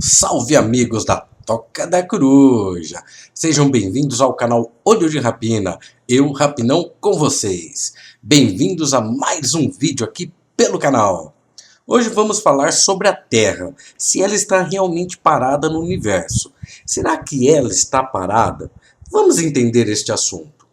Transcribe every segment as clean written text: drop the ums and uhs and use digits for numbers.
Salve amigos da Toca da Coruja! Sejam bem-vindos ao canal Olho de Rapina, eu Rapinão com vocês. Bem-vindos a mais um vídeo aqui pelo canal. Hoje vamos falar sobre a Terra, se ela está realmente parada no universo. Será que ela está parada? Vamos entender este assunto.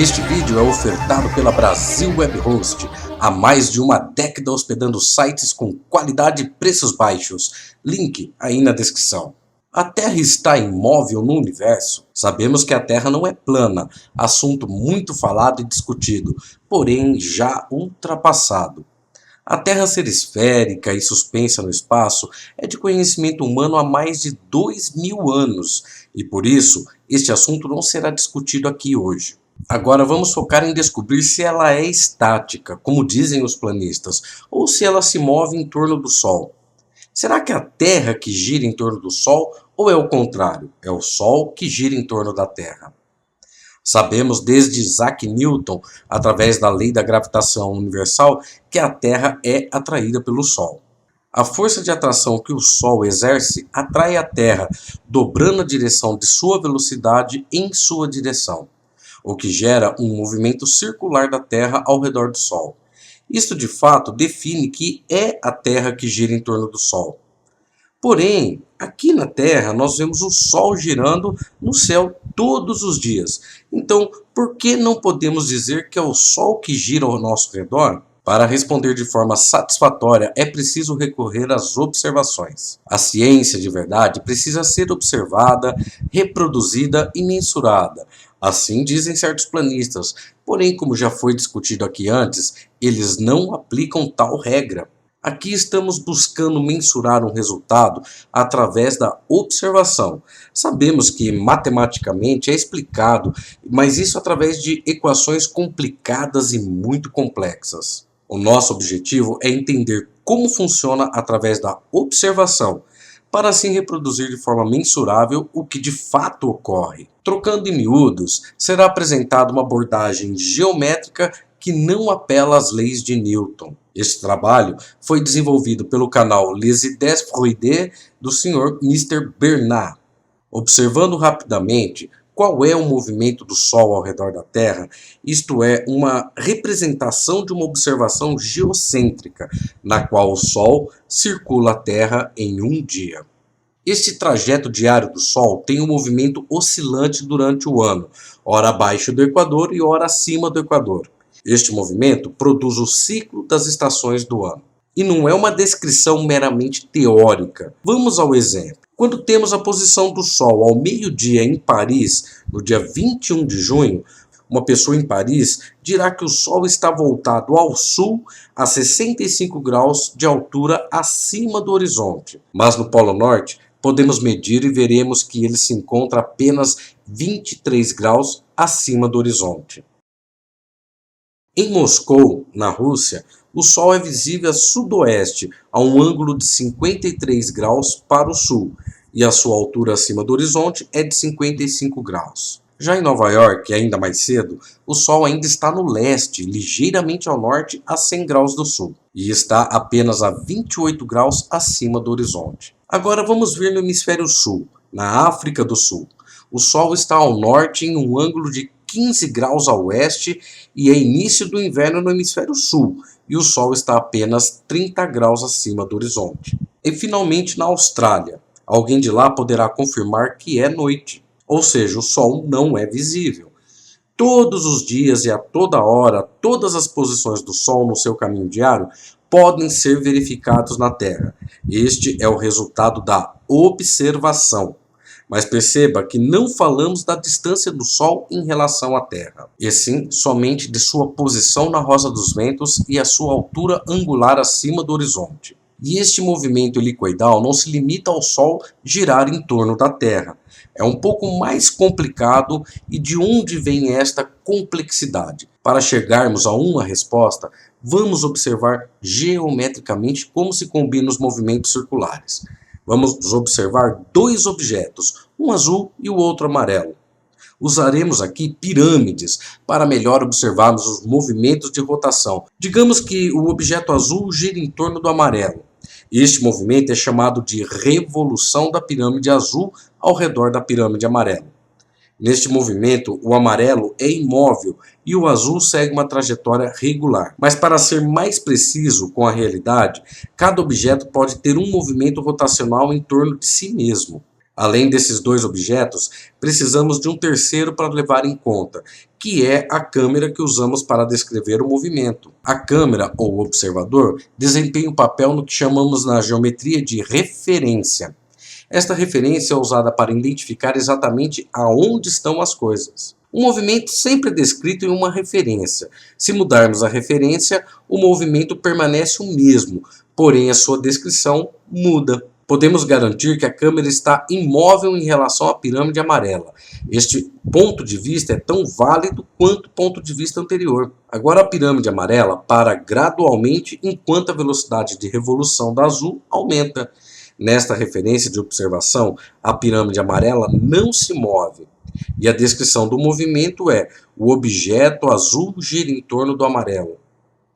Este vídeo é ofertado pela Brasil Web Host, há mais de uma década hospedando sites com qualidade e preços baixos. Link aí na descrição. A Terra está imóvel no universo? Sabemos que a Terra não é plana, assunto muito falado e discutido, porém já ultrapassado. A Terra ser esférica e suspensa no espaço é de conhecimento humano há mais de 2000 anos, e por isso este assunto não será discutido aqui hoje. Agora vamos focar em descobrir se ela é estática, como dizem os planistas, ou se ela se move em torno do Sol. Será que é a Terra que gira em torno do Sol ou é o contrário? É o Sol que gira em torno da Terra? Sabemos desde Isaac Newton, através da lei da gravitação universal, que a Terra é atraída pelo Sol. A força de atração que o Sol exerce atrai a Terra, dobrando a direção de sua velocidade em sua direção, o que gera um movimento circular da Terra ao redor do Sol. Isto de fato define que é a Terra que gira em torno do Sol. Porém, aqui na Terra nós vemos o Sol girando no céu todos os dias. Então, por que não podemos dizer que é o Sol que gira ao nosso redor? Para responder de forma satisfatória, é preciso recorrer às observações. A ciência de verdade precisa ser observada, reproduzida e mensurada. Assim dizem certos planistas, porém, como já foi discutido aqui antes, eles não aplicam tal regra. Aqui estamos buscando mensurar um resultado através da observação. Sabemos que matematicamente é explicado, mas isso através de equações complicadas e muito complexas. O nosso objetivo é entender como funciona através da observação, para assim reproduzir de forma mensurável o que de fato ocorre. Trocando em miúdos, será apresentada uma abordagem geométrica que não apela às leis de Newton. Este trabalho foi desenvolvido pelo canal Les Idées Fluides do Sr. Mr. Bernard. Observando rapidamente qual é o movimento do Sol ao redor da Terra, isto é, uma representação de uma observação geocêntrica, na qual o Sol circula a Terra em um dia. Este trajeto diário do Sol tem um movimento oscilante durante o ano, ora abaixo do Equador e ora acima do Equador. Este movimento produz o ciclo das estações do ano. E não é uma descrição meramente teórica. Vamos ao exemplo. Quando temos a posição do Sol ao meio-dia em Paris, no dia 21 de junho, uma pessoa em Paris dirá que o Sol está voltado ao sul a 65 graus de altura acima do horizonte. Mas no Polo Norte, podemos medir e veremos que ele se encontra apenas 23 graus acima do horizonte. Em Moscou, na Rússia, o Sol é visível a sudoeste, a um ângulo de 53 graus para o sul, e a sua altura acima do horizonte é de 55 graus. Já em Nova York, ainda mais cedo, o Sol ainda está no leste, ligeiramente ao norte, a 100 graus do sul, e está apenas a 28 graus acima do horizonte. Agora vamos ver no hemisfério sul, na África do Sul. O Sol está ao norte em um ângulo de 15 graus a oeste e é início do inverno no hemisfério sul, e o Sol está apenas 30 graus acima do horizonte. E finalmente na Austrália, alguém de lá poderá confirmar que é noite, ou seja, o Sol não é visível. Todos os dias e a toda hora, todas as posições do Sol no seu caminho diário podem ser verificados na Terra. Este é o resultado da observação. Mas perceba que não falamos da distância do Sol em relação à Terra, e sim somente de sua posição na rosa dos ventos e a sua altura angular acima do horizonte. E este movimento helicoidal não se limita ao Sol girar em torno da Terra. É um pouco mais complicado. E de onde vem esta complexidade? Para chegarmos a uma resposta, vamos observar geometricamente como se combinam os movimentos circulares. Vamos observar dois objetos, um azul e o outro amarelo. Usaremos aqui pirâmides para melhor observarmos os movimentos de rotação. Digamos que o objeto azul gira em torno do amarelo. Este movimento é chamado de revolução da pirâmide azul ao redor da pirâmide amarela. Neste movimento, o amarelo é imóvel e o azul segue uma trajetória regular. Mas para ser mais preciso com a realidade, cada objeto pode ter um movimento rotacional em torno de si mesmo. Além desses dois objetos, precisamos de um terceiro para levar em conta, que é a câmera que usamos para descrever o movimento. A câmera, ou observador, desempenha um papel no que chamamos na geometria de referência. Esta referência é usada para identificar exatamente aonde estão as coisas. O movimento sempre é descrito em uma referência. Se mudarmos a referência, o movimento permanece o mesmo, porém a sua descrição muda. Podemos garantir que a câmera está imóvel em relação à pirâmide amarela. Este ponto de vista é tão válido quanto o ponto de vista anterior. Agora a pirâmide amarela para gradualmente enquanto a velocidade de revolução da azul aumenta. Nesta referência de observação, a pirâmide amarela não se move. E a descrição do movimento é: o objeto azul gira em torno do amarelo.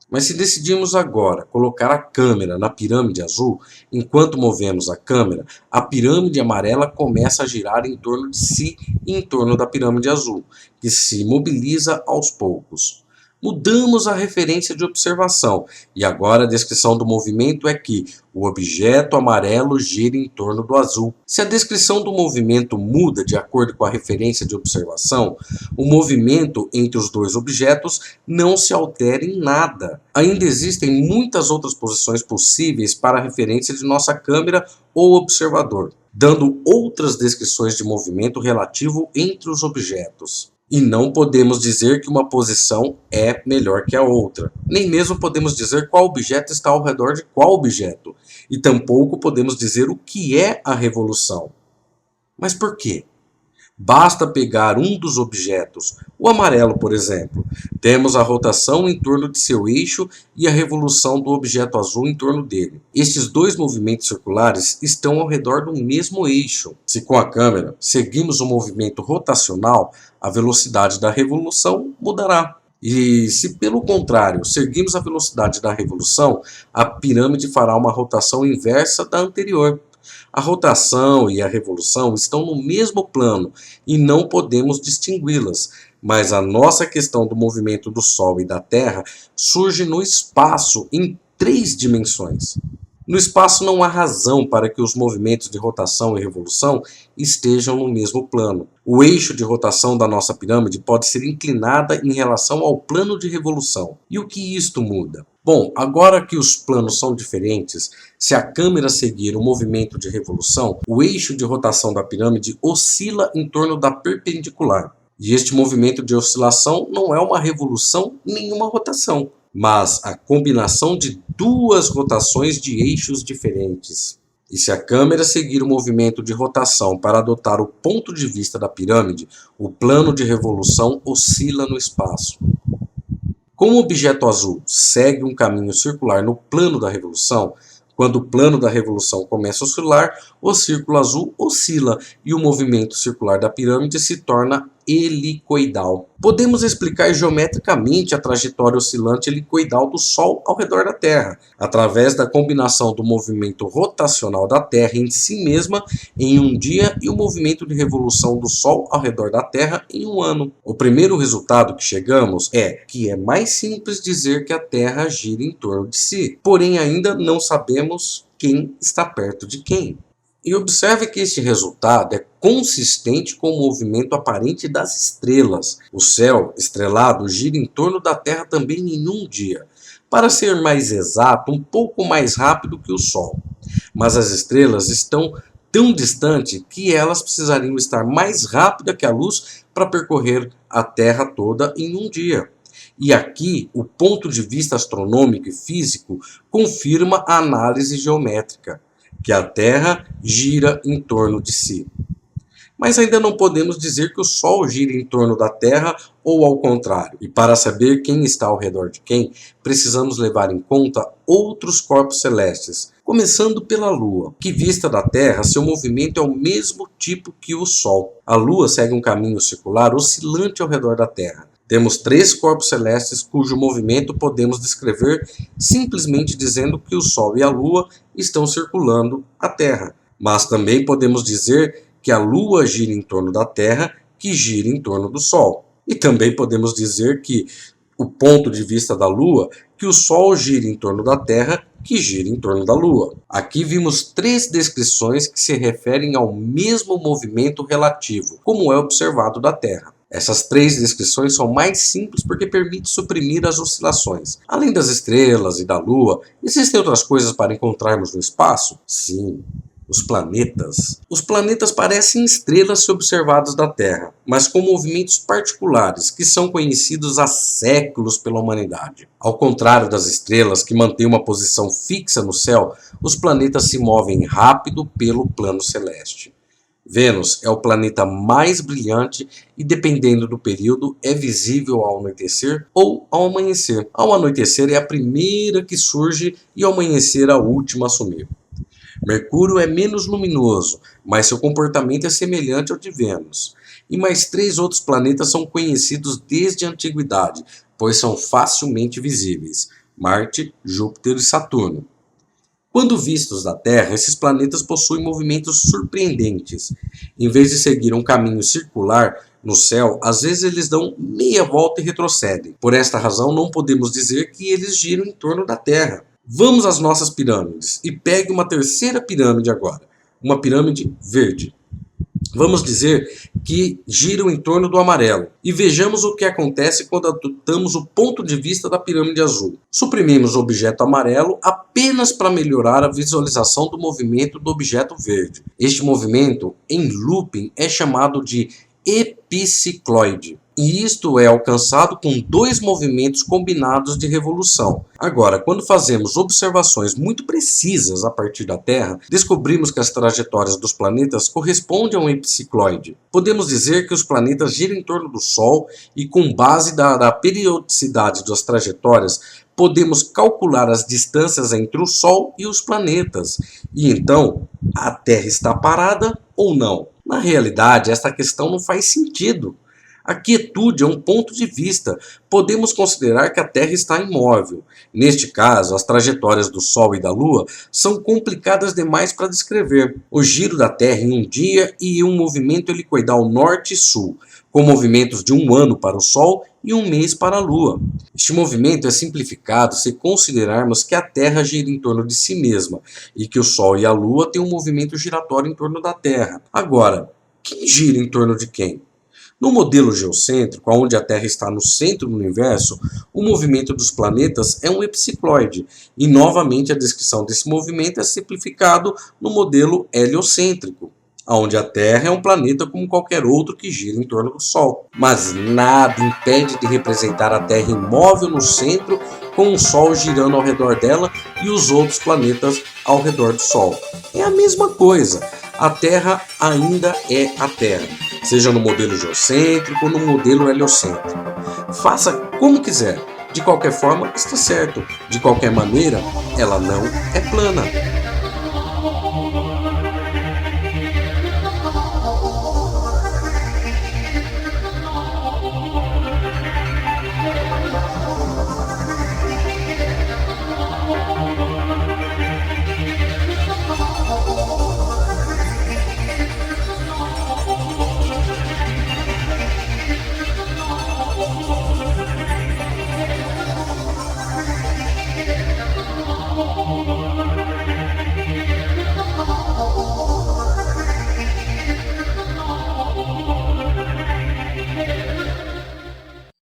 Mas se decidirmos agora colocar a câmera na pirâmide azul, enquanto movemos a câmera, a pirâmide amarela começa a girar em torno de si e em torno da pirâmide azul, que se mobiliza aos poucos. Mudamos a referência de observação e agora a descrição do movimento é que o objeto amarelo gira em torno do azul. Se a descrição do movimento muda de acordo com a referência de observação, o movimento entre os dois objetos não se altera em nada. Ainda existem muitas outras posições possíveis para a referência de nossa câmera ou observador, dando outras descrições de movimento relativo entre os objetos. E não podemos dizer que uma posição é melhor que a outra. Nem mesmo podemos dizer qual objeto está ao redor de qual objeto. E tampouco podemos dizer o que é a revolução. Mas por quê? Basta pegar um dos objetos, o amarelo, por exemplo. Temos a rotação em torno de seu eixo e a revolução do objeto azul em torno dele. Estes dois movimentos circulares estão ao redor do mesmo eixo. Se com a câmera seguimos o movimento rotacional, a velocidade da revolução mudará. E se pelo contrário seguirmos a velocidade da revolução, a pirâmide fará uma rotação inversa da anterior. A rotação e a revolução estão no mesmo plano e não podemos distingui-las, mas a nossa questão do movimento do Sol e da Terra surge no espaço em 3 dimensões. No espaço não há razão para que os movimentos de rotação e revolução estejam no mesmo plano. O eixo de rotação da nossa pirâmide pode ser inclinada em relação ao plano de revolução. E o que isto muda? Bom, agora que os planos são diferentes, se a câmera seguir o movimento de revolução, o eixo de rotação da pirâmide oscila em torno da perpendicular. E este movimento de oscilação não é uma revolução nem uma rotação, mas a combinação de duas rotações de eixos diferentes. E se a câmera seguir o movimento de rotação para adotar o ponto de vista da pirâmide, o plano de revolução oscila no espaço. Como o objeto azul segue um caminho circular no plano da revolução, quando o plano da revolução começa a oscilar, o círculo azul oscila e o movimento circular da pirâmide se torna helicoidal. Podemos explicar geometricamente a trajetória oscilante helicoidal do Sol ao redor da Terra, através da combinação do movimento rotacional da Terra em si mesma em um dia e o movimento de revolução do Sol ao redor da Terra em um ano. O primeiro resultado que chegamos é que é mais simples dizer que a Terra gira em torno de si, porém ainda não sabemos quem está perto de quem. E observe que este resultado é consistente com o movimento aparente das estrelas. O céu estrelado gira em torno da Terra também em um dia. Para ser mais exato, um pouco mais rápido que o Sol. Mas as estrelas estão tão distantes que elas precisariam estar mais rápidas que a luz para percorrer a Terra toda em um dia. E aqui o ponto de vista astronômico e físico confirma a análise geométrica, que a Terra gira em torno de si. Mas ainda não podemos dizer que o Sol gira em torno da Terra ou ao contrário. E para saber quem está ao redor de quem, precisamos levar em conta outros corpos celestes, começando pela Lua, que vista da Terra, seu movimento é o mesmo tipo que o Sol. A Lua segue um caminho circular oscilante ao redor da Terra. Temos 3 corpos celestes cujo movimento podemos descrever simplesmente dizendo que o Sol e a Lua estão circulando a Terra. Mas também podemos dizer que a Lua gira em torno da Terra, que gira em torno do Sol. E também podemos dizer que o ponto de vista da Lua, que o Sol gira em torno da Terra, que gira em torno da Lua. Aqui vimos 3 descrições que se referem ao mesmo movimento relativo, como é observado da Terra. Essas 3 descrições são mais simples porque permitem suprimir as oscilações. Além das estrelas e da Lua, existem outras coisas para encontrarmos no espaço? Sim. Os planetas. Os planetas parecem estrelas se observados da Terra, mas com movimentos particulares que são conhecidos há séculos pela humanidade. Ao contrário das estrelas, que mantêm uma posição fixa no céu, os planetas se movem rápido pelo plano celeste. Vênus é o planeta mais brilhante e, dependendo do período, é visível ao anoitecer ou ao amanhecer. Ao anoitecer é a primeira que surge e ao amanhecer a última a sumir. Mercúrio é menos luminoso, mas seu comportamento é semelhante ao de Vênus. E mais 3 outros planetas são conhecidos desde a antiguidade, pois são facilmente visíveis: Marte, Júpiter e Saturno. Quando vistos da Terra, esses planetas possuem movimentos surpreendentes. Em vez de seguir um caminho circular no céu, às vezes eles dão meia volta e retrocedem. Por esta razão, não podemos dizer que eles giram em torno da Terra. Vamos às nossas pirâmides e pegue uma terceira pirâmide agora, uma pirâmide verde. Vamos dizer que giram em torno do amarelo e vejamos o que acontece quando adotamos o ponto de vista da pirâmide azul. Suprimimos o objeto amarelo apenas para melhorar a visualização do movimento do objeto verde. Este movimento, em looping, é chamado de epicicloide. E isto é alcançado com 2 movimentos combinados de revolução. Agora, quando fazemos observações muito precisas a partir da Terra, descobrimos que as trajetórias dos planetas correspondem a um epicicloide. Podemos dizer que os planetas giram em torno do Sol e, com base da periodicidade das trajetórias, podemos calcular as distâncias entre o Sol e os planetas. E então, a Terra está parada ou não? Na realidade, esta questão não faz sentido. A quietude é um ponto de vista. Podemos considerar que a Terra está imóvel. Neste caso, as trajetórias do Sol e da Lua são complicadas demais para descrever. O giro da Terra em um dia e um movimento helicoidal norte e sul, com movimentos de 1 ano para o Sol e 1 mês para a Lua. Este movimento é simplificado se considerarmos que a Terra gira em torno de si mesma e que o Sol e a Lua têm um movimento giratório em torno da Terra. Agora, quem gira em torno de quem? No modelo geocêntrico, onde a Terra está no centro do universo, o movimento dos planetas é um epicicloide, e novamente a descrição desse movimento é simplificado no modelo heliocêntrico, onde a Terra é um planeta como qualquer outro que gira em torno do Sol. Mas nada impede de representar a Terra imóvel no centro, com o Sol girando ao redor dela e os outros planetas ao redor do Sol. É a mesma coisa. A Terra ainda é a Terra, seja no modelo geocêntrico ou no modelo heliocêntrico. Faça como quiser. De qualquer forma, está certo. De qualquer maneira, ela não é plana.